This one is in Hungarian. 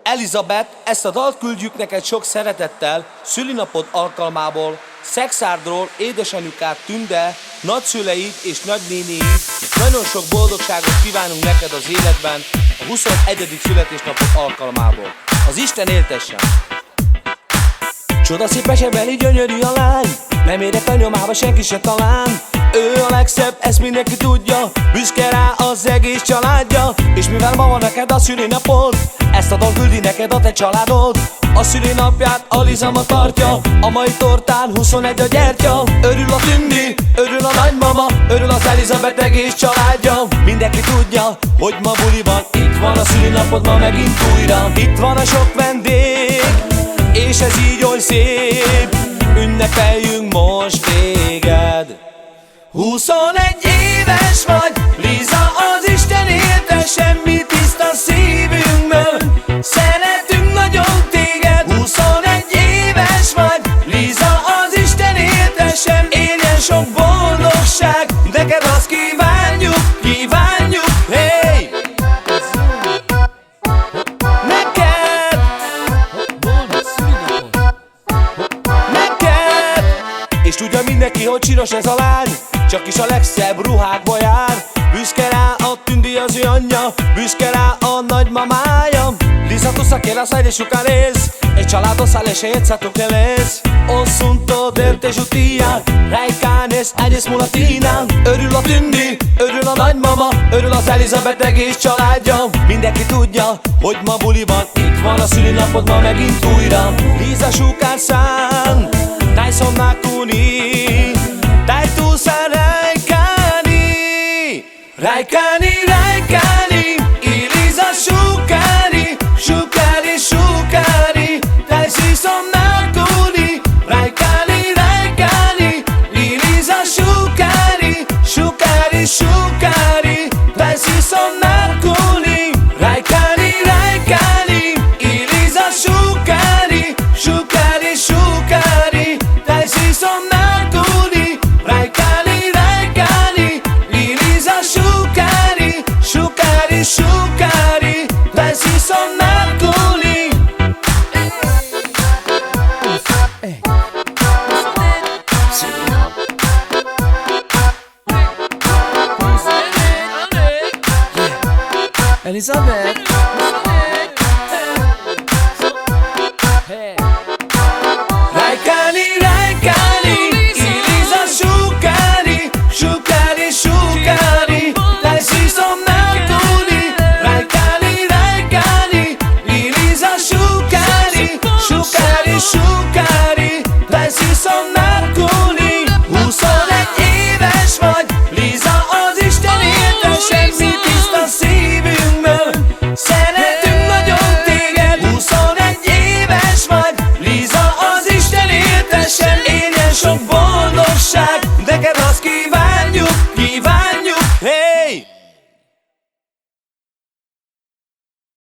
Elizabeth, ezt a dalt küldjük neked sok szeretettel, szülinapod alkalmából, Szexárdról édesanyukád Tünde, nagyszüleid és nagynénéid. Nagyon sok boldogságot kívánunk neked az életben, a 21. születésnapod alkalmából. Az Isten éltessen! Csodaszép mesebeli gyönyörű a lány, nem érek a nyomába senki se talán. Ő a legszebb, ezt mindenki tudja, büszke rá az egész családja. És mivel ma van neked a szülinapod, ezt a dal küldi neked a te családod. A szülinapját a Liza ma tartja, a mai tortán 21 a gyertya. Örül a Tündi, örül a nagymama, örül az Elizabeth egész családja. Mindenki tudja, hogy ma buli van, itt van a szülinapod ma megint újra. Itt van a sok vendég, és ez így oly szép, ünnepeljünk most téged. 21 éves vagy, Liza, az Isten élte, semmi tiszta szívünkből, szeretünk nagyon téged. 21 éves vagy, Liza, az Isten élte, sem érjen sok boldogság, neked azt kívánjuk, kívánjuk, hey! Neked! Boldog szülinapot! Neked! És tudja mindenki, hogy csinos ez a lány, csak is a legszebb ruhákba jár. Büszke rá a Tündi az ő anyja, büszke rá a nagymamája. Liza, tu sa che la sai de su cares, e cialato sale scienza tu che les. Ossunto derte giutia, Rijkanes, egyes mulatina. Örül a Tündi, örül a nagymama, örül az Elizabeth egész családja. Mindenki tudja, hogy ma buli van, itt van a szülinapod ma megint újra. Liza Sukárszán, Tyson Nakuni, Tájtú Rijkani, Rijkani, Rijkani, Eliza Sukari, Sukari, Sukari, Tyson Nakuni, Rijkani, Rijkani, Eliza Sukari, Sukari, Sukari, Tyson Nakuni, Rijkani, Rijkani, Eliza Sukari, Sukari, Sukari, Tyson Nakuni, Rijkani, Rijkani, Eliza Sukari, Sukari, Sukari, Tyson Nakuni. Elizabeth. Rijkani, Rijkani, Eliza Sukari, Sukari, Sukari, Tyson Nakuni, Rijkani, Rijkani, Eliza Sukari, Sukari, Sukari, Tyson Nakuni. 21 éves vagy, Liza, az Isten élte, semmi tiszta szívünkből, szeretünk nagyon téged. 21 éves vagy, Liza, az Isten élte, sem érjen sok boldogság,